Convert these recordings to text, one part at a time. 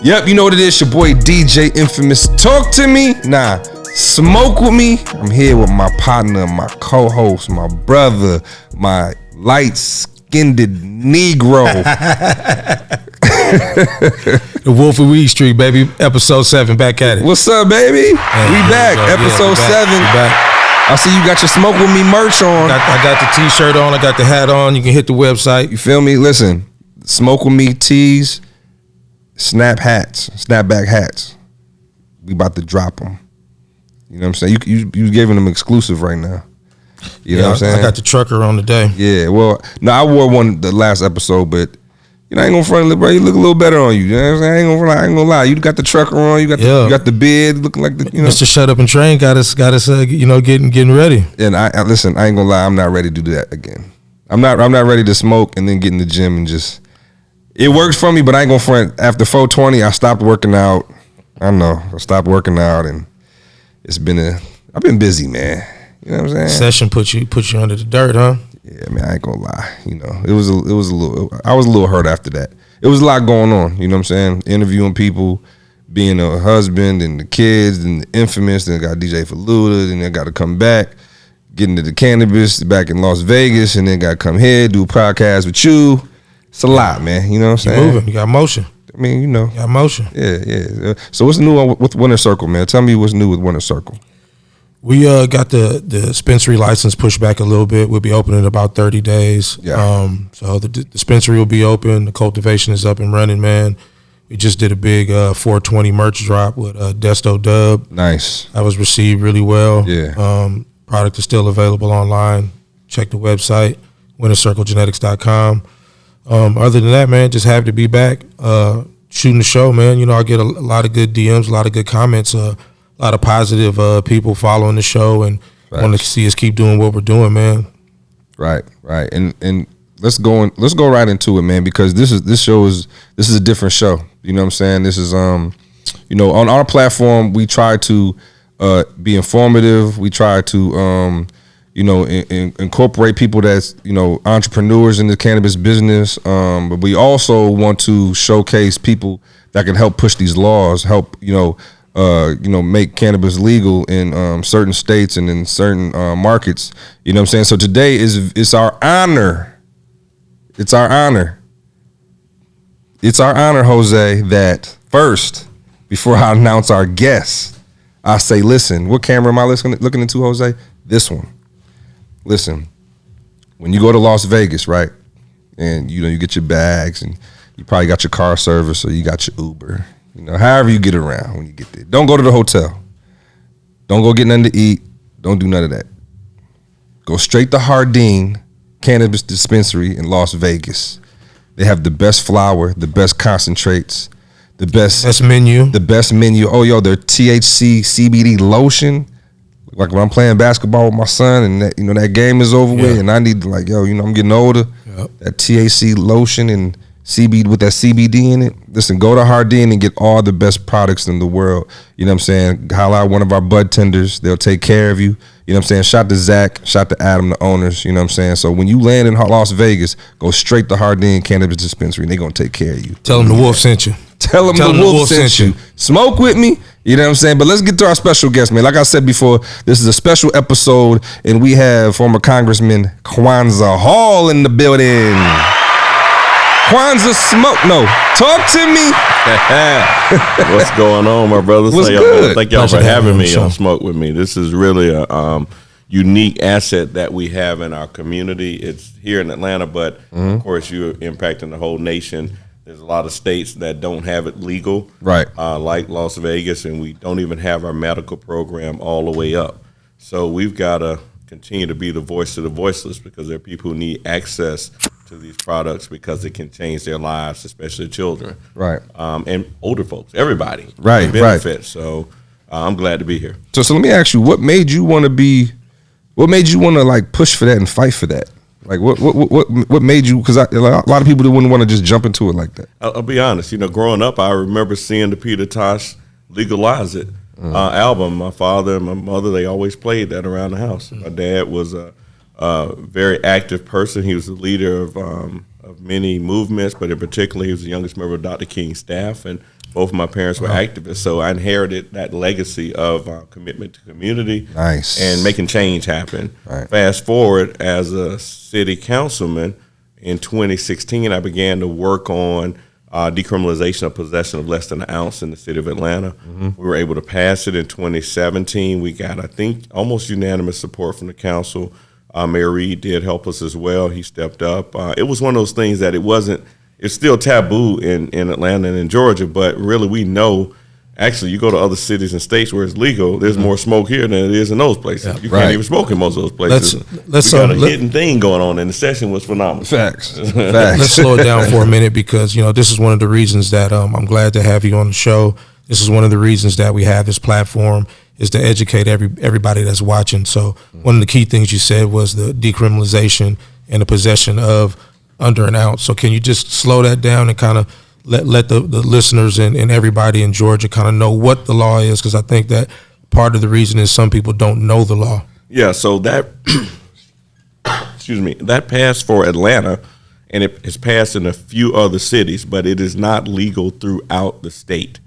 Yep, you know what it is, your boy DJ Infamous. Talk to me, nah, smoke with me. I'm here with my partner, my co-host, my brother, my light-skinned Negro. The Wolf of Weed Street, baby. Episode 7, back at it. What's up, baby? Hey, we back, episode 7. We back. I see you got your Smoke With Me merch on. I got the t-shirt on, I got the hat on. You can hit the website. You feel me? Listen, Smoke With Me tees, snapback hats. We about to drop them. You know what I'm saying? You giving them exclusive right now. You know what I'm saying? I got the trucker on today. Yeah, well, no, I wore one the last episode, but I ain't gonna front it, bro. You look a little better on you. You know what I'm saying? I ain't gonna lie. You got the trucker on. You got the beard looking like the. Mr. Shut Up and Train got us. Getting ready. And I listen. I ain't gonna lie. I'm not ready to do that again. I'm not ready to smoke and then get in the gym and just. It works for me, but I ain't gonna front. After 420, I stopped working out. I know. I stopped working out, and I've been busy, man. You know what I'm saying? Session put you under the dirt, huh? Yeah, man, I ain't gonna lie. It was a little. I was a little hurt after that. It was a lot going on. You know what I'm saying? Interviewing people, being a husband, and the kids, and the Infamous. Then I got DJ Faluda. Then I got to come back, get into the Cannabis back in Las Vegas, and then got to come here, do a podcast with you. It's a lot, man. You know what I'm saying? You're moving. You got motion. I mean, you got motion. Yeah. So what's new with Winter Circle, man? Tell me what's new with Winter Circle. We got the dispensary license pushed back a little bit. We'll be open in about 30 days. Yeah. So the dispensary will be open. The cultivation is up and running, man. We just did a big 420 merch drop with Desto Dub. Nice. That was received really well. Yeah. Product is still available online. Check the website, winnercirclegenetics.com. Other than that, man, just happy to be back shooting the show, man. I get a lot of good DMs, a lot of good comments, a lot of positive people following the show and want to see us keep doing what we're doing, man. Right. And let's go right into it, man, because this is a different show. You know what I'm saying? This is on our platform we try to be informative. We try to incorporate people that's, entrepreneurs in the cannabis business. But we also want to showcase people that can help push these laws, help, make cannabis legal in certain states and in certain markets. You know what I'm saying? So today it's our honor. It's our honor. It's our honor, Jose, that first, before I announce our guest, I say, listen, what camera am I looking into, Jose? This one. Listen, when you go to Las Vegas, right, and you get your bags and you probably got your car service or you got your Uber, however you get around when you get there. Don't go to the hotel. Don't go get nothing to eat. Don't do none of that. Go straight to Hardin Cannabis Dispensary in Las Vegas. They have the best flower, the best concentrates, the best menu. The best menu. Oh, their THC CBD lotion. Like when I'm playing basketball with my son and that, that game is over with and I need to I'm getting older. Yep. That THC lotion and CBD with that CBD in it. Listen, go to Hardin and get all the best products in the world. You know what I'm saying? Holla out one of our bud tenders. They'll take care of you. You know what I'm saying? Shout to Zach, shout to Adam, the owners. You know what I'm saying? So when you land in Las Vegas, go straight to Hardin Cannabis Dispensary and they're going to take care of you. Tell them the Wolf sent you. Tell them the Wolf sent you. Smoke with me. You know what I'm saying? But let's get to our special guest, man. Like I said before, this is a special episode, and we have former Congressman Kwanza Hall in the building. Kwanza talk to me. What's going on, my brothers? What's good? Thank y'all for having me on Smoke With Me. This is really a unique asset that we have in our community. It's here in Atlanta, but of course you're impacting the whole nation. There's a lot of states that don't have it legal, right? Like Las Vegas, and we don't even have our medical program all the way up. So we've got to continue to be the voice of the voiceless because there are people who need access to these products because it can change their lives, especially children, right? And older folks, everybody, right? Benefit. So I'm glad to be here. So let me ask you, what made you want to like push for that and fight for that? Like what made you? Because a lot of people wouldn't want to just jump into it like that. I'll be honest. Growing up, I remember seeing the Peter Tosh Legalize It album. My father and my mother, they always played that around the house. My dad was a very active person. He was the leader of many movements, but in particular, he was the youngest member of Dr. King's staff. And Both of my parents were activists, so I inherited that legacy of commitment to community, and making change happen. Right. Fast forward, as a city councilman in 2016, I began to work on decriminalization of possession of less than an ounce in the city of Atlanta. Mm-hmm. We were able to pass it in 2017. We got, I think, almost unanimous support from the council. Mayor Reed did help us as well. He stepped up. It was one of those things that it's still taboo in Atlanta and in Georgia, but really we know, actually, you go to other cities and states where it's legal, there's more smoke here than it is in those places. Yeah, you can't even smoke in most of those places. We got a hidden thing going on, and the session was phenomenal. Facts. Let's slow it down for a minute, because this is one of the reasons that I'm glad to have you on the show. This is one of the reasons that we have this platform, is to educate everybody that's watching. So one of the key things you said was the decriminalization and the possession of under an ounce. So can you just slow that down and kind of let the listeners and everybody in Georgia kind of know what the law is? Because I think that part of the reason is some people don't know the law. Yeah, so that, that passed for Atlanta, and it has passed in a few other cities, but it is not legal throughout the state.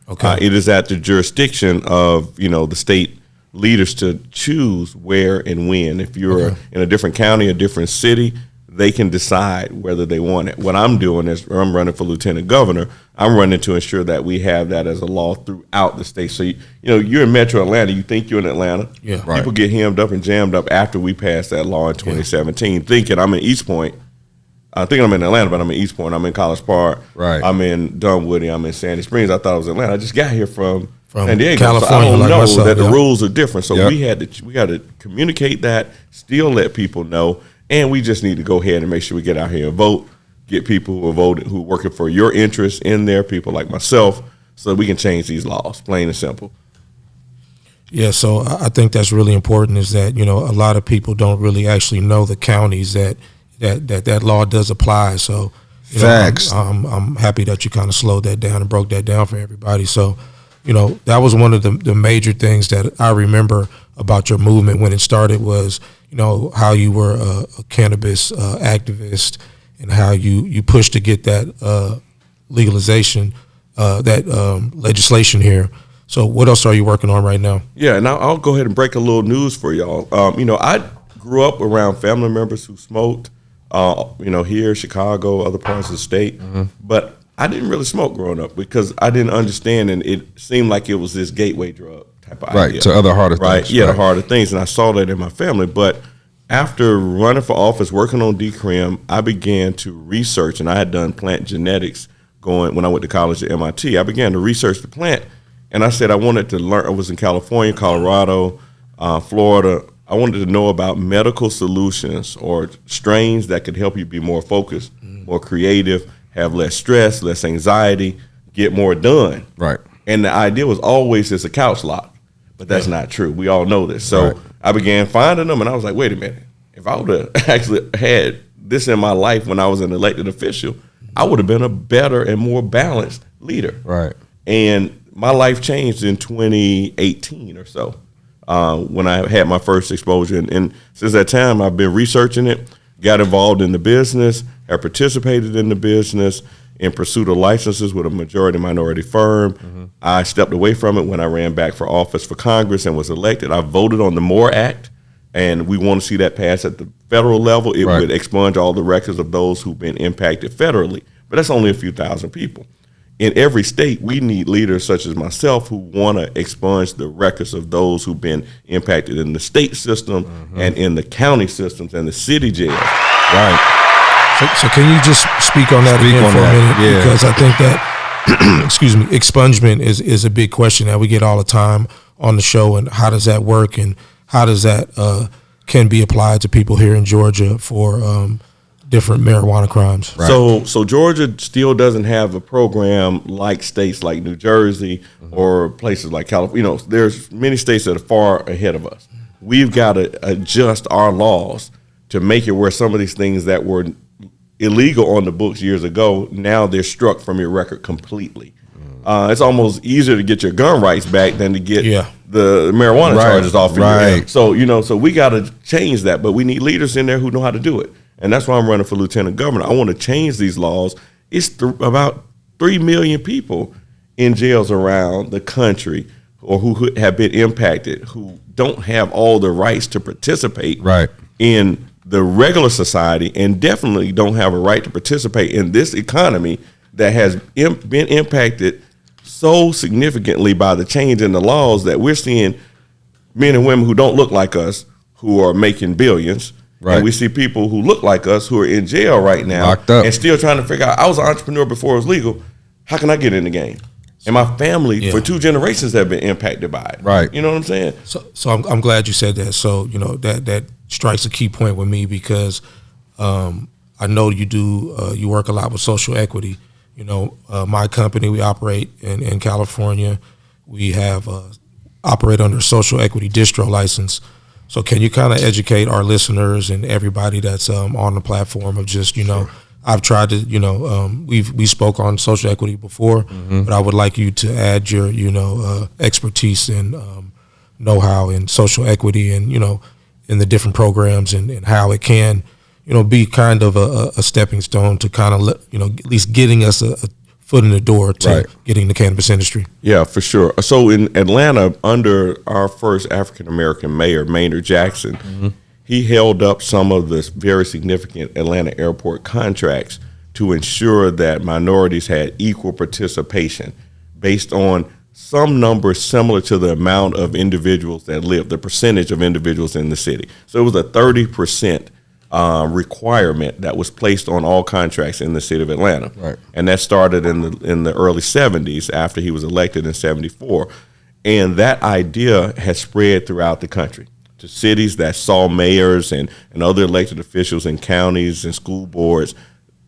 Okay. It is at the jurisdiction of, the state leaders to choose where and when. If you're in a different county, a different city, they can decide whether they want it. What I'm doing is, I'm running for lieutenant governor. I'm running to ensure that we have that as a law throughout the state. So, you're in Metro Atlanta. You think you're in Atlanta. Yeah. Right. People get hemmed up and jammed up after we passed that law in 2017, thinking I'm in East Point. I think I'm in Atlanta, but I'm in East Point. I'm in College Park. Right. I'm in Dunwoody. I'm in Sandy Springs. I thought I was in Atlanta. I just got here from San Diego, California, so I don't know myself, that the rules are different. So we got to communicate that, still let people know. And we just need to go ahead and make sure we get out here and vote, get people who are voting, who are working for your interests in there, people like myself, so that we can change these laws, plain and simple. Yeah, so I think that's really important, is that, a lot of people don't really actually know the counties that law does apply. So facts. I'm happy that you kind of slowed that down and broke that down for everybody. So, that was one of the major things that I remember about your movement when it started was, how you were a cannabis activist, and how you pushed to get that legalization, legislation here. So what else are you working on right now? Yeah, and I'll go ahead and break a little news for y'all. I grew up around family members who smoked, here, Chicago, other parts of the state, but I didn't really smoke growing up because I didn't understand, and it seemed like it was this gateway drug type of idea. Right, to other harder things. Yeah, the harder things, and I saw that in my family. But after running for office, working on decrim, I began to research, and I had done plant genetics when I went to college at MIT. I began to research the plant, and I said I wanted to learn. I was in California, Colorado, Florida. I wanted to know about medical solutions or strains that could help you be more focused, more creative, have less stress, less anxiety, get more done. Right. And the idea was always it's a couch lock, but that's not true. We all know this. So I began finding them, and I was like, wait a minute. If I would have actually had this in my life when I was an elected official, I would have been a better and more balanced leader. Right. And my life changed in 2018 or so when I had my first exposure. And since that time, I've been researching it, got involved in the business, have participated in the business in pursuit of licenses with a majority minority firm. I stepped away from it when I ran back for office for Congress and was elected. I voted on the MORE Act, and we want to see that pass at the federal level. It would expunge all the records of those who've been impacted federally, but that's only a few thousand people. In every state, we need leaders such as myself who want to expunge the records of those who've been impacted in the state system and in the county systems and the city jails. Right. So can you just speak on that again for a minute? Yeah. Because I think that, expungement is a big question that we get all the time on the show, and how does that work, and how does that can be applied to people here in Georgia for different marijuana crimes? Right. So Georgia still doesn't have a program like states like New Jersey or places like California. There's many states that are far ahead of us. We've got to adjust our laws to make it where some of these things that were illegal on the books years ago, now they're struck from your record completely. It's almost easier to get your gun rights back than to get the marijuana charges off of your head. So, so we got to change that, but we need leaders in there who know how to do it. And that's why I'm running for lieutenant governor. I want to change these laws. It's about 3 million people in jails around the country or who have been impacted, who don't have all the rights to participate in the regular society, and definitely don't have a right to participate in this economy that has been impacted so significantly by the change in the laws that we're seeing men and women who don't look like us who are making billions. And we see people who look like us who are in jail right now locked up, and still trying to figure out, I was an entrepreneur before it was legal. How can I get in the game? And my family for 2 generations have been impacted by it. Right. You know what I'm saying? So I'm glad you said that. So, you know, that strikes a key point with me because I know you work a lot with social equity. You know, my company, we operate in California. We have operate under a social equity distro license. So can you kind of educate our listeners and everybody that's on the platform of just, you know, I've tried to, you know, we spoke on social equity before, but I would like you to add your, you know, expertise and know-how in social equity and, you know, in the different programs and how it can, you know, be kind of a stepping stone to kind of, you know, at least getting us a foot in the door to getting the cannabis industry. Yeah, for sure. So in Atlanta, under our first African-American mayor, Maynard Jackson, he held up some of the very significant Atlanta airport contracts to ensure that minorities had equal participation based on some number similar to the amount of individuals that live, the percentage of individuals in the city. So it was a 30% requirement that was placed on all contracts in the city of Atlanta. And that started in the early 70s after he was elected in 74. And that idea has spread throughout the country to cities that saw mayors and other elected officials in counties and school boards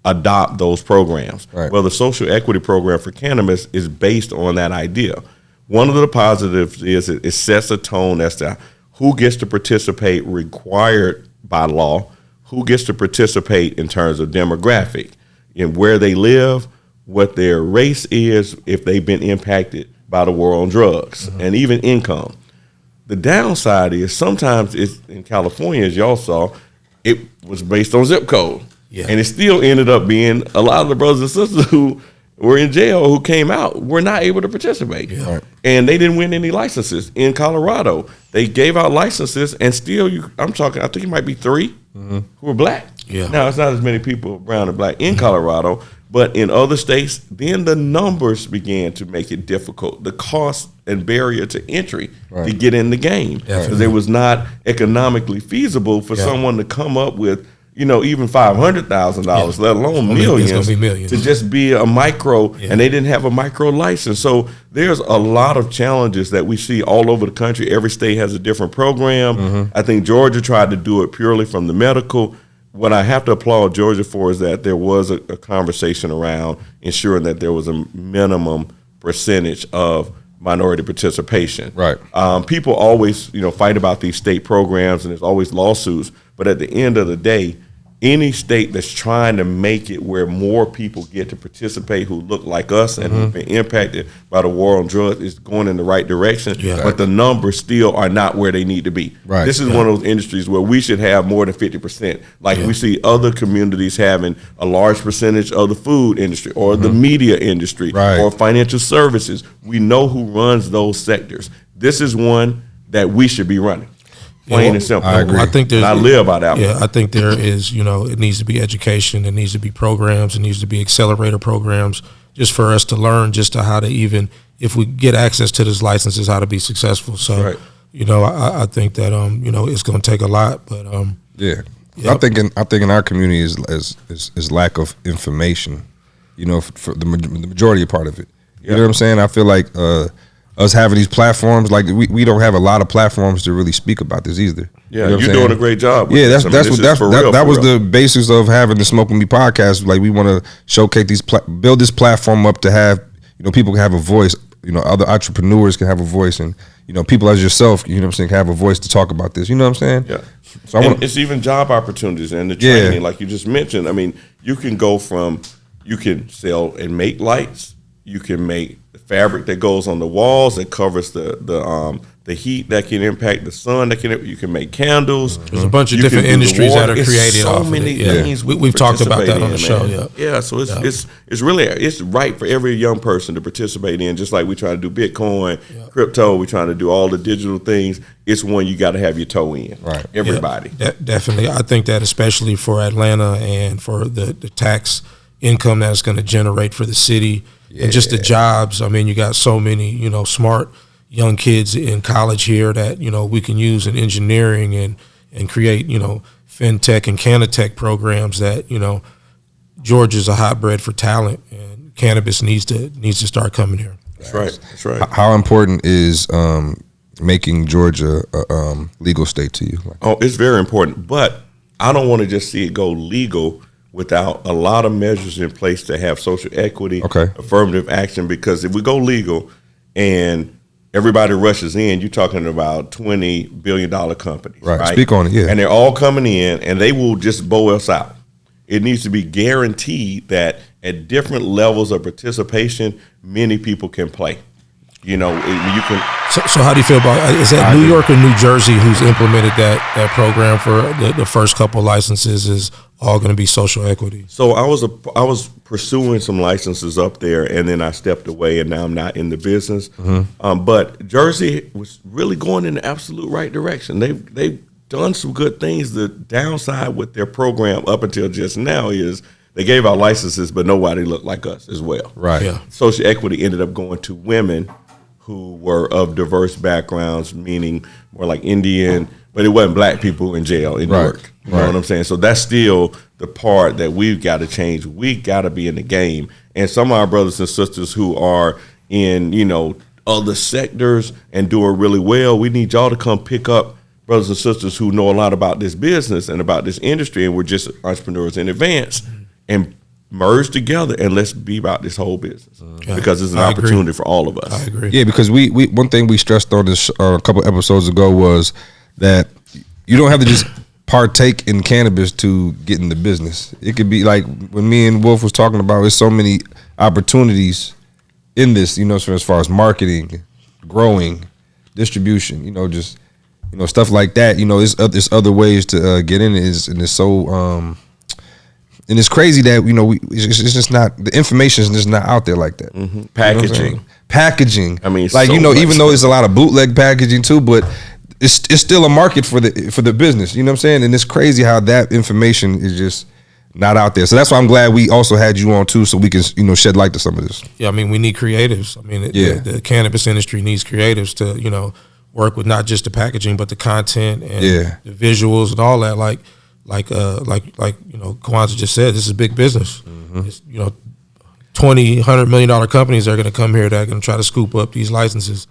adopt those programs. Well, the social equity program for cannabis is based on that idea. One of the positives is it sets a tone as to who gets to participate required by law, who gets to participate in terms of demographic, in where they live, what their race is, if they've been impacted by the war on drugs, and even income. The downside is sometimes it's in California, as y'all saw, it was based on zip code. And it still ended up being a lot of the brothers and sisters who were in jail who came out were not able to participate. And they didn't win any licenses. In Colorado, they gave out licenses and still, I think it might be 3 who were black. Now, it's not as many people brown and black in Colorado, but in other states, then the numbers began to make it difficult. The cost and barrier to entry to get in the game. Because it was not economically feasible for someone to come up with, you know, even $500,000, let alone millions, to just be a micro, and they didn't have a micro license. So there's a lot of challenges that we see all over the country. Every state has a different program. I think Georgia tried to do it purely from the medical. What I have to applaud Georgia for is that there was a conversation around ensuring that there was a minimum percentage of minority participation. People always, you know, fight about these state programs, and there's always lawsuits. But at the end of the day, any state that's trying to make it where more people get to participate who look like us and who've been impacted by the war on drugs is going in the right direction, but the numbers still are not where they need to be. This is one of those industries where we should have more than 50%. Like we see other communities having a large percentage of the food industry or the media industry or financial services. We know who runs those sectors. This is one that we should be running. Plain and simple. I agree. I think I live by that one. I think there is, you know, it needs to be education, it needs to be programs, it needs to be accelerator programs just for us to learn just to how to even, if we get access to this licenses, how to be successful. So, you know, I think that, you know, it's going to take a lot, but. I think in our community is lack of information, you know, for the majority part of it. You know what I'm saying? I feel like, us having these platforms, like we don't have a lot of platforms to really speak about this either. You know you're doing a great job. That was the basis of having the Smoke With Me podcast. Like we want to showcase build this platform up to have, you know, people can have a voice. You know, other entrepreneurs can have a voice, and you know, people as yourself, you know what I'm saying, can have a voice to talk about this. You know what I'm saying? So it's even job opportunities and the training, like you just mentioned. I mean, you can go from you can sell and make lights. You can make fabric that goes on the walls that covers the the heat that can impact the sun. You can make candles. There's a bunch of different industries that are created so off many of it. things we've talked about that on the show. Yeah. So it's really right for every young person to participate in. Just like we try to do Bitcoin, crypto. We trying to do all the digital things. It's one you got to have your toe in. Right. Everybody. Definitely. I think that especially for Atlanta and for the tax income that's going to generate for the city and just the jobs. I mean, you got so many, smart young kids in college here that, we can use in engineering and create, fintech and Canatech programs that, Georgia's a hotbed for talent, and cannabis needs to start coming here. That's right. That's right. How important is making Georgia a legal state to you? It's very important, but I don't want to just see it go legal without a lot of measures in place to have social equity, affirmative action, because if we go legal and everybody rushes in, you're talking about $20 billion companies. Right. Speak on it, yeah. And they're all coming in, and they will just bow us out. It needs to be guaranteed that at different levels of participation, many people can play. You can. So how do you feel about, is that New York or New Jersey who's implemented that program for the first couple licenses is all going to be social equity? So I was pursuing some licenses up there, and then I stepped away, and now I'm not in the business. But Jersey was really going in the absolute right direction. They've done some good things. The downside with their program up until just now is they gave out licenses, but nobody looked like us as well. Right. Yeah. Social equity ended up going to women who were of diverse backgrounds, meaning more like Indian, but it wasn't black people in jail in Newark. You know what I'm saying? So that's still the part that we've got to change. We got to be in the game. And some of our brothers and sisters who are in, other sectors and doing really well, we need y'all to come pick up brothers and sisters who know a lot about this business and about this industry, and we're just entrepreneurs in advance, and merge together and let's be about this whole business because it's an opportunity for all of us. I agree. Yeah, because we one thing we stressed on this a couple episodes ago was that you don't have to just partake in cannabis to get in the business. It could be like when me and Wolf was talking about, there's so many opportunities in this, so as far as marketing, growing, distribution, stuff like that. There's other ways to get in it, and it's so and it's crazy that it's just not, the information is just not out there like that. Packaging. I mean, like even though there's a lot of bootleg packaging too, but it's still a market for the business. You know what I'm saying? And it's crazy how that information is just not out there. So that's why I'm glad we also had you on too, so we can shed light to some of this. Yeah, I mean, we need creatives. I mean, the cannabis industry needs creatives to work with not just the packaging but the content and the visuals and all that. Like Kwanza just said, this is big business. It's, $20-100 million companies that are going to come here that are going to try to scoop up these licenses.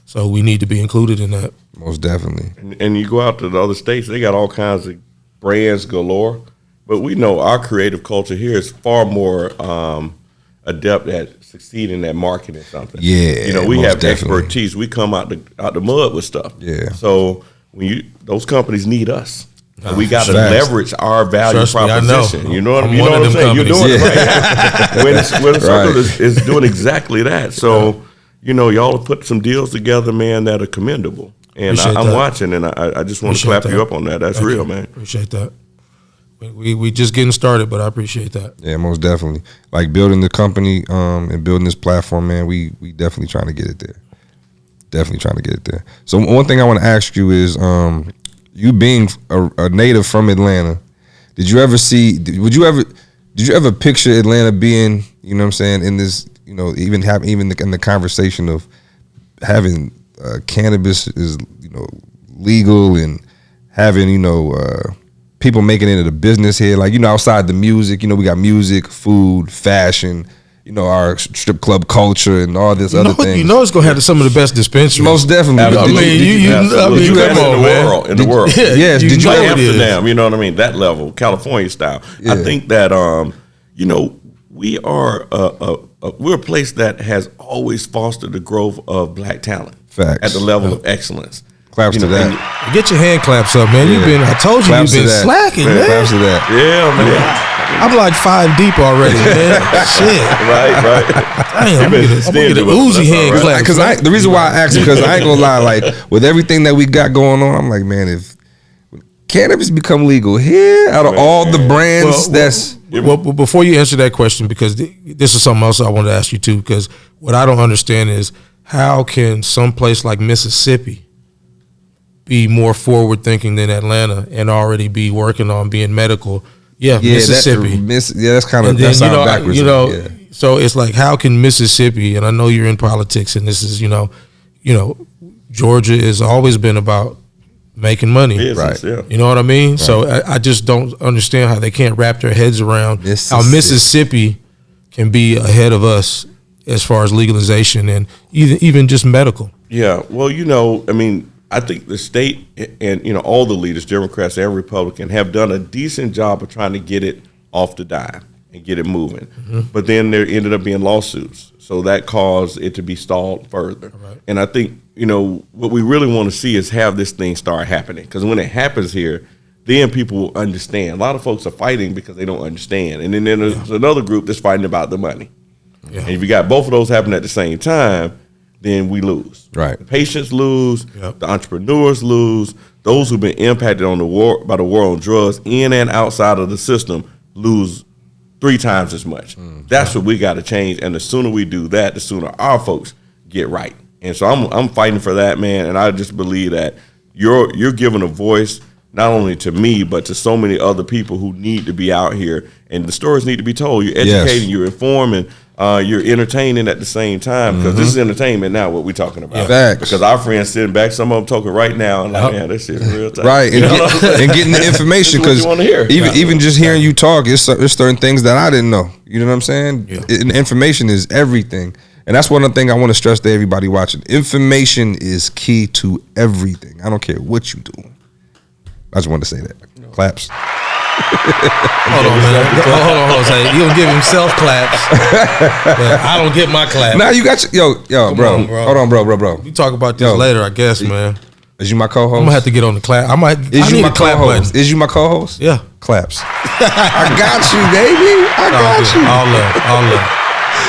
So we need to be included in that. Most definitely. And you go out to the other states, they got all kinds of brands galore. But we know our creative culture here is far more adept at succeeding at marketing something. Yeah, we have expertise. We come out the mud with stuff. Yeah. So those companies need us. We got to leverage our value proposition. You know what I'm saying? You're doing it right. When Circle is doing exactly that. So, y'all have put some deals together, man, that are commendable. And I'm watching, and I just want to clap you up on that. That's real, man. Appreciate that. We just getting started, but I appreciate that. Yeah, most definitely. Like building the company and building this platform, man, we definitely trying to get it there. Definitely trying to get it there. So one thing I want to ask you is, you being a native from Atlanta, did you ever picture Atlanta being, in this, in the conversation of having cannabis is, legal and having, people making it a business here, like, outside the music, we got music, food, fashion, our strip club culture and all this other things. It's gonna have some of the best dispensaries. Most definitely. In the world. Yes. Did you ever Amsterdam? You know what I mean? That level, California style. Yeah. I think that we are we're a place that has always fostered the growth of black talent. Facts. At the level of excellence. Claps to that. Get your hand claps up, man. I told you you've been slacking, man. Claps to that. Yeah, man. I'm like 5 deep already, man. Shit. Right. Damn, I'm gonna get a Uzi hand clap. Because the reason why I asked, because I ain't gonna lie, like with everything that we got going on, I'm like, man, if cannabis become legal here, out of all the brands, well, before you answer that question, because this is something else I wanted to ask you too, because what I don't understand is how can some place like Mississippi be more forward thinking than Atlanta and already be working on being medical? Yeah, Mississippi. That's kind of that's backwards. So it's like, how can Mississippi? And I know you're in politics, and this is Georgia has always been about making money, business, right? Yeah. You know what I mean? Right. So I just don't understand how they can't wrap their heads around how Mississippi can be ahead of us as far as legalization and even just medical. Yeah, well, I mean, I think the state and all the leaders, Democrats and Republican, have done a decent job of trying to get it off the dime and get it moving. Mm-hmm. But then there ended up being lawsuits, so that caused it to be stalled further. Right. And I think what we really want to see is have this thing start happening, because when it happens here, then people will understand. A lot of folks are fighting because they don't understand, and then there's another group that's fighting about the money. Yeah. And if you got both of those happening at the same time, then we lose. Right. The patients lose. Yep. The entrepreneurs lose. Those who've been impacted by the war on drugs in and outside of the system lose 3 times as much. That's what we got to change, and the sooner we do that, the sooner our folks get right. And so I'm fighting for that, man. And I just believe that you're giving a voice not only to me but to so many other people who need to be out here, and the stories need to be told. You're educating, you're informing, you're entertaining at the same time, because this is entertainment now. What we're talking about, because our friends sitting back, some of them talking right now, and like, man, this shit is real time, right? And getting the information, because even just hearing you talk, there's certain things that I didn't know. You know what I'm saying? Yeah. Information is everything. And that's one thing I want to stress to everybody watching. Information is key to everything. I don't care what you do. I just wanted to say that. Claps. Hold on, man. Hold on. You don't give himself claps. I don't get my clap. Nah, you got yo, bro. Hold on, bro. We talk about this later, I guess, man. Is you my co-host? I'm gonna have to get on the clap. Is you my co-host? Is you my co-host? Yeah. Claps. I got you, baby. I got you. All love.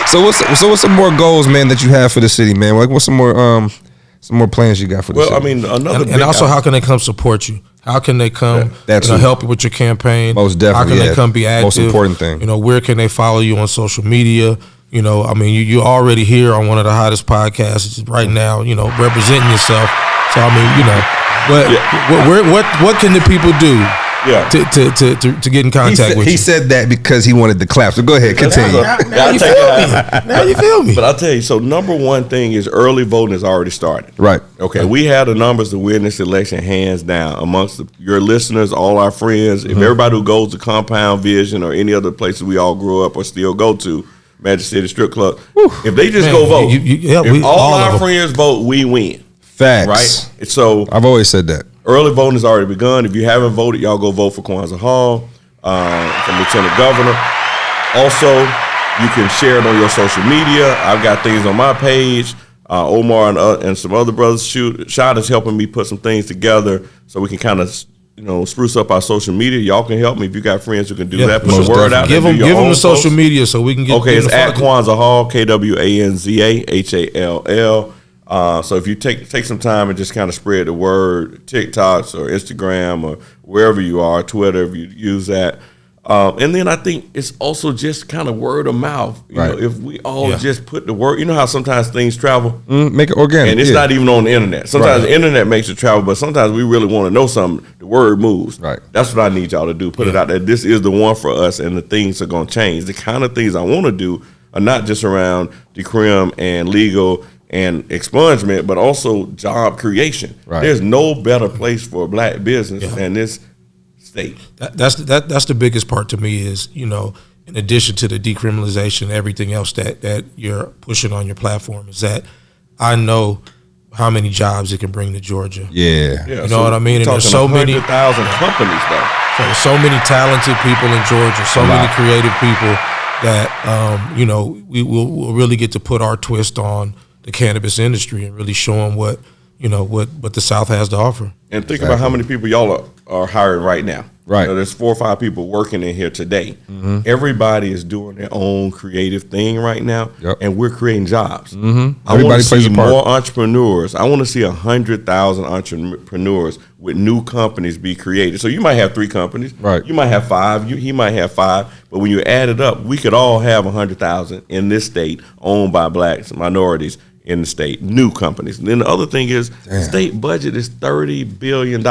So what's some more goals, man, that you have for the city, man? Like, what's some more plans you got for the city? Well, I mean, and also, how can they come support you? How can they come help you with your campaign? Most definitely. How can they come be active? Most important thing. Where can they follow you on social media? I mean, you're already here on one of the hottest podcasts right now, representing yourself. So, I mean, what can the people do? Yeah. To get in contact with you. He said that because he wanted the clap. So go ahead, continue. Now you feel me. But I'll tell you, so number one thing is early voting has already started. Right. Okay. We have the numbers to win this election hands down amongst your listeners, all our friends. If everybody who goes to Compound Vision or any other places we all grew up or still go to, Magic City Strip Club, if they just go vote, if all our friends vote, we win. Facts. Right. So I've always said that. Early voting has already begun. If you haven't voted, y'all go vote for Kwanza Hall, for Lieutenant Governor. Also, you can share it on your social media. I've got things on my page. Omar and some other brothers, Shot is helping me put some things together so we can kind of spruce up our social media. Y'all can help me if you got friends who can do that. Put the word out. Give them the social media so we can get. Okay, it's at Kwanza Hall, KWANZA HALL. So if you take some time and just kind of spread the word, TikToks or Instagram or wherever you are, Twitter, if you use that. And then I think it's also just kind of word of mouth. You know, if we all just put the word, you know how sometimes things travel? Make it organic. And it's not even on the internet. Sometimes the internet makes it travel, but sometimes we really want to know something. The word moves. Right. That's what I need y'all to do. Put it out there. This is the one for us, and the things are going to change. The kind of things I want to do are not just around decrim and legal and expungement, but also job creation. Right. There's no better place for a black business than this state. That's the biggest part to me is, in addition to the decriminalization, everything else that you're pushing on your platform is that I know how many jobs it can bring to Georgia. Yeah. You know what I mean? And there's so many 100,000 companies though. So there's so many talented people in Georgia, so many creative people that we will really get to put our twist on the cannabis industry and really show them what the South has to offer. And think about how many people y'all are hiring right now. Right. There's 4 or 5 people working in here today. Mm-hmm. Everybody is doing their own creative thing right now, and we're creating jobs. Mm-hmm. I want to see more entrepreneurs. I want to see 100,000 entrepreneurs with new companies be created. So you might have 3 companies. Right. You might have 5. He might have 5. But when you add it up, we could all have 100,000 in this state owned by blacks, minorities in the state, new companies. And then the other thing is, the state budget is $30 billion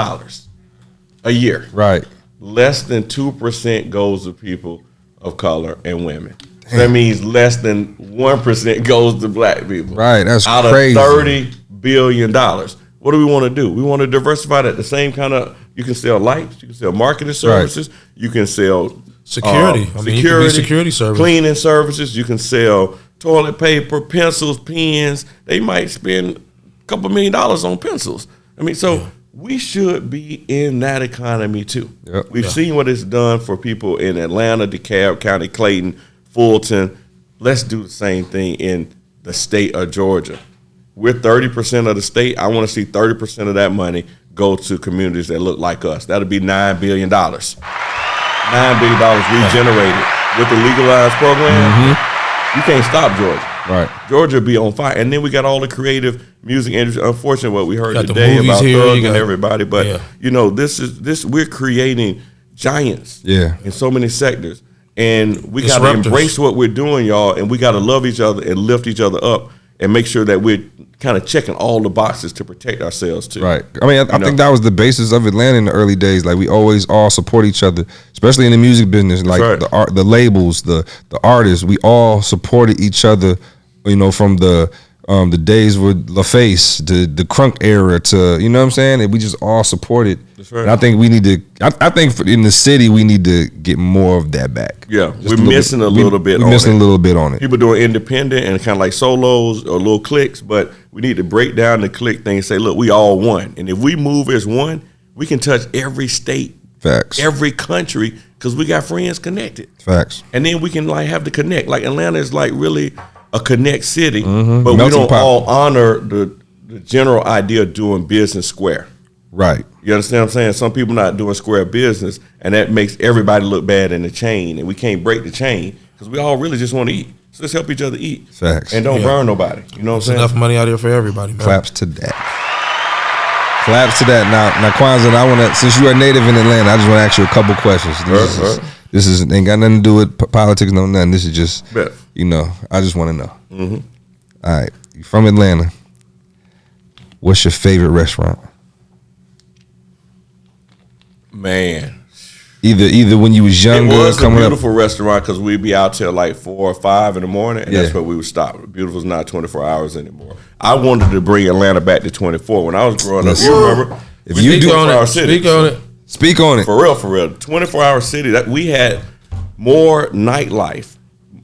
a year. Right. Less than 2% goes to people of color and women. So that means less than 1% goes to black people. Right, that's out crazy. Out of $30 billion. What do we want to do? We want to diversify that. The same kind of, you can sell lights, you can sell marketing services, you can sell security. You can be security service. Cleaning services, you can sell toilet paper, pencils, pens. They might spend a couple $1 million on pencils. I mean, so we should be in that economy too. Yep. We've seen what it's done for people in Atlanta, DeKalb County, Clayton, Fulton. Let's do the same thing in the state of Georgia. We're 30% of the state. I want to see 30% of that money go to communities that look like us. That'll be $9 billion. $9 billion regenerated with the legalized program. You can't stop Georgia. Right. Georgia be on fire. And then we got all the creative music industry. Unfortunately, what we heard today about here, Thug and everybody. But, you know, we're creating giants in so many sectors. And we got to embrace what we're doing, y'all. And we got to love each other and lift each other up and make sure that we're kind of checking all the boxes to protect ourselves, too. Right. I mean, I think that was the basis of Atlanta in the early days. Like, we always all support each other, especially in the music business. Like, the labels, the artists, we all supported each other, you know, from the days with LaFace, the crunk era to, you know what I'm saying? And we just all supported. That's right. And I think we need to, I think in the city, we need to get more of that back. Yeah, we're missing a little bit on it. We're missing a little bit on it. People doing independent and kind of like solos or little cliques, but we need to break down the clique thing and say, look, we all one. And if we move as one, we can touch every state. Facts. Every country, because we got friends connected. Facts. And then we can like have the connect. Like Atlanta is like really a connect city, but Melting we don't pot. all honor the general idea of doing business square. Right. You understand what I'm saying? Some people not doing square business, and that makes everybody look bad in the chain, and we can't break the chain because we all really just want to eat. So let's help each other eat. Facts. And don't burn nobody. You know what I'm saying? Enough money out here for everybody, man. Claps to that. Claps to that. Now, Kwanza, I want to, since you are native in Atlanta, I just want to ask you a couple questions. This is ain't got nothing to do with politics, no nothing. This is just, you know, I just want to know. All right, you from Atlanta. What's your favorite restaurant? Man. Either when you was younger, it was coming a beautiful restaurant because we'd be out till like 4 or 5 in the morning, and that's where we would stop. Beautiful's not 24 hours anymore. I wanted to bring Atlanta back to 24 when I was growing up. You remember? If you do on it, speak on it. Speak on it. For real, 24-hour city. That we had more nightlife,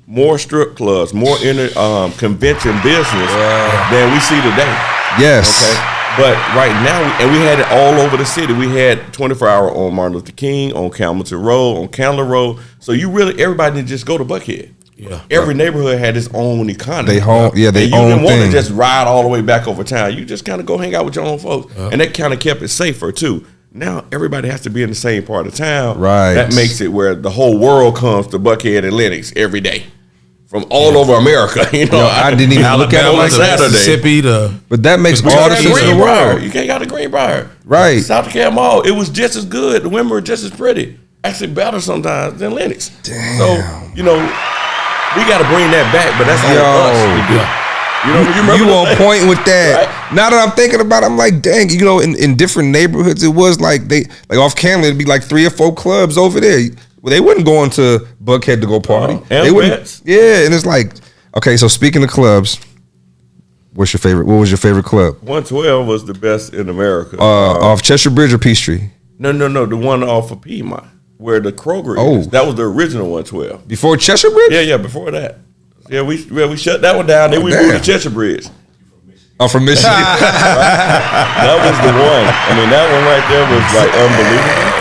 more strip clubs, more convention business than we see today. Yes. Okay. But right now, we had it all over the city. We had 24-hour on Martin Luther King, on Campbellton Road, on Candler Road. So everybody didn't just go to Buckhead. Yeah. Every neighborhood had its own economy. They own you thing. didn't want to just ride all the way back over town. You just kind of go hang out with your own folks. And that kind of kept it safer, too. Now, everybody has to be in the same part of town. Right. That makes it where the whole world comes to Buckhead and Lennox every day. From all over America, you know. I didn't even look at it like Mississippi but that makes all the sense in the world. You can't got the Greenbrier. Right. South DeKalb Mall. It was just as good. The women were just as pretty. Actually better sometimes than Lennox. Damn. So, you know, we got to bring that back, but that's on us to do. You on point with that. Right? Now that I'm thinking about it, I'm like, dang, you know, in different neighborhoods, it was like off camera, it'd be like 3 or 4 clubs over there. Well, they wouldn't go into Buckhead to go party. They wouldn't. Yeah, and it's like, okay, so speaking of clubs, what was your favorite club? 112 was the best in America. Off Cheshire Bridge or Peachtree? No, the one off of Piedmont, where the Kroger is. That was the original 112. Before Cheshire Bridge? Yeah, before that. Yeah, we shut that one down. Then we moved to Cheshire Bridge. I'm from Michigan. That was the one. I mean, that one right there was like unbelievable.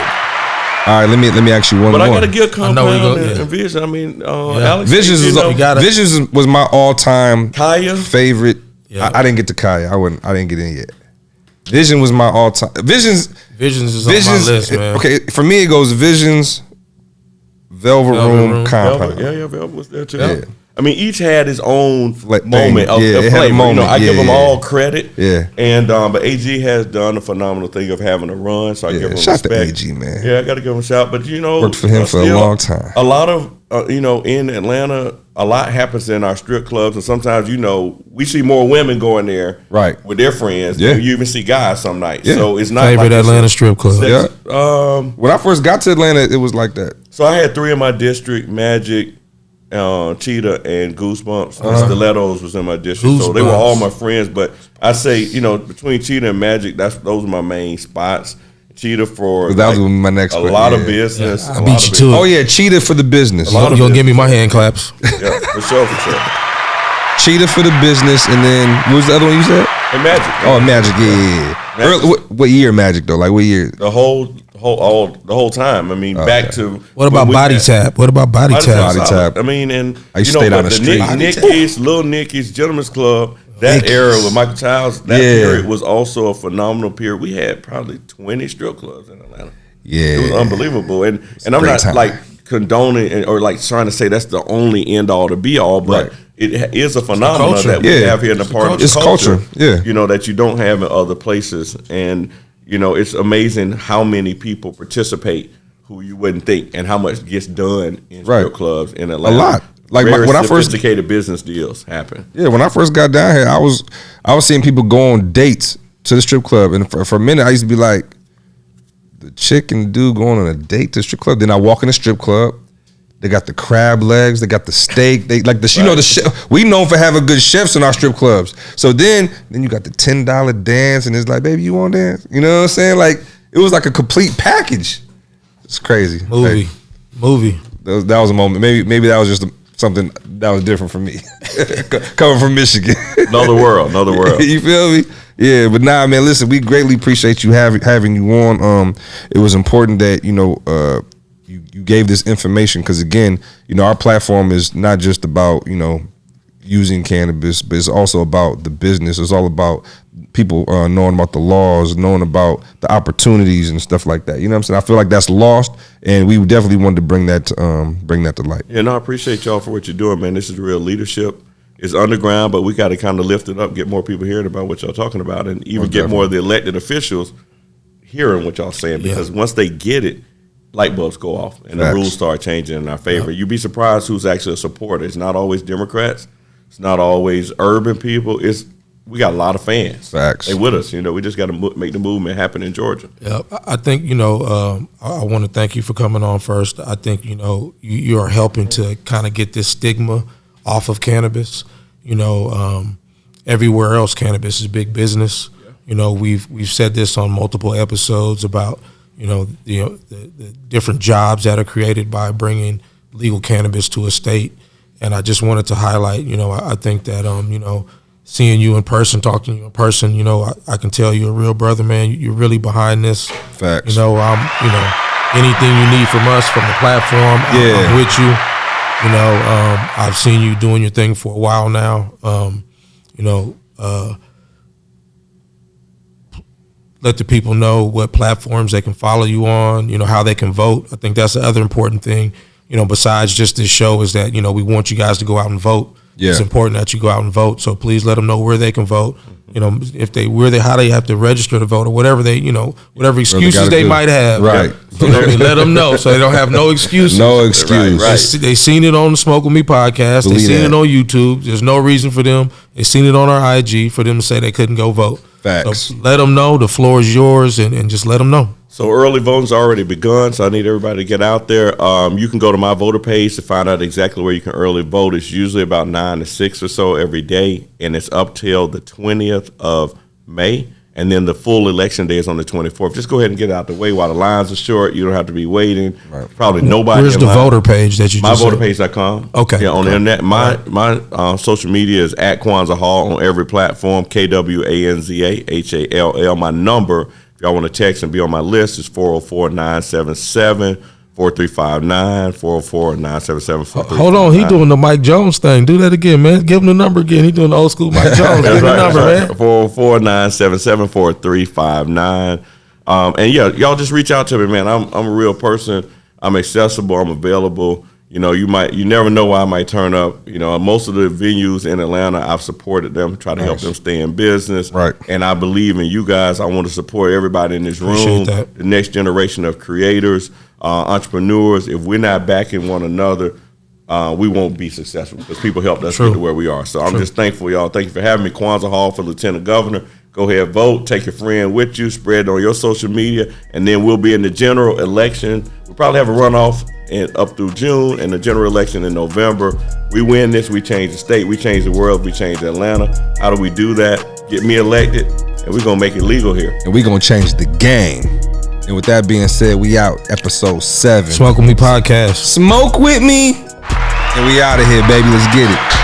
All right, let me ask you one more. But I got to give Compound and Vision. I mean, Alex. Visions was my all-time Kaya favorite. I didn't get to Kaya. I didn't get in yet. Vision was my all-time. Visions is on my list, man. Okay, for me it goes Visions, Velvet Room, Compound. Velvet was there too. Yeah. I mean, each had its own Moment. moment of Yeah, it had a flavor. moment. I give them all credit. Yeah. And but AG has done a phenomenal thing of having a run, so I give him Shout respect. to AG, man. Yeah, I got to give him a shout. But worked for him for a long time. A lot of in Atlanta, a lot happens in our strip clubs, and sometimes we see more women going there, right, with their friends. Yeah. Than you even see guys some nights. Yeah. So it's not favorite like Atlanta strip club. Yeah. When I first got to Atlanta, it was like that. So I had 3 in my district: Magic, Cheetah, and Goosebumps. And Stilettos was in my district, so they were all my friends. But I say, between Cheetah and Magic, those are my main spots. Cheetah for that was my next a lot of business. Yeah, I beat you to it. Oh yeah, Cheetah for the business. You gonna give me my hand claps? Yeah, for sure. Cheetah for the business, and then what was the other one you said? And Magic. Oh, Magic, yeah. Magic. What year Magic though? Like what year? The whole time. I mean, back to what about Body Tap? What about Body Tap? Body Tap. I mean, and I used to stay down the street. Nicky's, Little Nicky's, Gentleman's Club. That era with Michael Childs, that period was also a phenomenal period. We had probably 20 strip clubs in Atlanta. Yeah, it was unbelievable. And I'm not like condoning or like trying to say that's the only end all to be all, but it is a phenomenon that we have here in the part of the culture. Yeah, that you don't have in other places. And it's amazing how many people participate who you wouldn't think, and how much gets done in strip clubs in Atlanta. A lot. Like when I first sophisticated business deals happen. Yeah, when I first got down here, I was seeing people go on dates to the strip club, and for a minute I used to be like, the chick and the dude going on a date to the strip club. Then I walk in the strip club, they got the crab legs, they got the steak, they like the chef. We known for having good chefs in our strip clubs. So then you got the $10 dance, and it's like, baby, you want to dance? You know what I'm saying? Like it was like a complete package. It's crazy. Movie. That was a moment. Maybe that was just something that was different for me, coming from Michigan. Another world. You feel me? Yeah, but nah, man. Listen, we greatly appreciate you having you on. It was important that you gave this information because again, our platform is not just about using cannabis, but it's also about the business. It's all about people knowing about the laws, knowing about the opportunities and stuff like that. You know what I'm saying? I feel like that's lost, and we definitely wanted to bring that to light. Yeah, no, I appreciate y'all for what you're doing, man. This is real leadership. It's underground, but we got to kind of lift it up, get more people hearing about what y'all talking about, and even get more of the elected officials hearing what y'all saying, because once they get it, light bulbs go off and the rules start changing in our favor. You'd be surprised who's actually a supporter. It's not always Democrats. It's not always urban people. We got a lot of fans. Facts. They with us. We just got to make the movement happen in Georgia. Yeah, I think I want to thank you for coming on first. I think you are helping to kind of get this stigma off of cannabis. Everywhere else, cannabis is big business. Yeah. We've said this on multiple episodes about the different jobs that are created by bringing legal cannabis to a state. And I just wanted to highlight, I think that, seeing you in person, talking to you in person, I can tell you're a real brother, man. You're really behind this. Facts. Anything you need from us, from the platform, I'm with you. I've seen you doing your thing for a while now. Let the people know what platforms they can follow you on, how they can vote. I think that's the other important thing. Besides just this show, is that, we want you guys to go out and vote. Yeah. It's important that you go out and vote. So please let them know where they can vote. How they have to register to vote, or whatever whatever excuses they might have. Right. Let them know so they don't have no excuses. No excuse. Right. They seen it on the Smoke With Me podcast. They seen it on YouTube. There's no reason for them. They seen it on our IG for them to say they couldn't go vote. Facts. So let them know. The floor is yours, and just let them know. So early voting's already begun, so I need everybody to get out there. You can go to my voter page to find out exactly where you can early vote. It's usually about 9 to 6 or so every day, and it's up till the 20th of May, and then the full election day is on the 24th. Just go ahead and get out the way while the lines are short. You don't have to be waiting. Right. Probably nobody. Where's the voter page that you just MyVoterPage.com. Okay. Yeah, on the internet. My social media is at Kwanza Hall on every platform, KwanzaHall. My number, if y'all want to text and be on my list, is 404-977-4444. 4359, 404-977-4359. Hold on, he doing the Mike Jones thing. Do that again, man. Give him the number again. He doing the old school Mike Jones. Give him the number, man. 404-977-4359. And yeah, y'all just reach out to me, man. I'm a real person. I'm accessible. I'm available. You never know why I might turn up. Most of the venues in Atlanta, I've supported them, try to help them stay in business. Right. And I believe in you guys. I want to support everybody in this room, the next generation of creators, entrepreneurs. If we're not backing one another, we won't be successful because people helped us get to where we are. So I'm just thankful, y'all. Thank you for having me. Kwanza Hall for Lieutenant Governor. Go ahead, vote. Take your friend with you. Spread it on your social media. And then we'll be in the general election. We'll probably have a runoff up through June and the general election in November. We win this, we change the state, we change the world, we change Atlanta. How do we do that? Get me elected, and we're going to make it legal here. And we're going to change the game. And with that being said, we out. Episode 7. Smoke With Me podcast. Smoke with me. And we out of here, baby. Let's get it.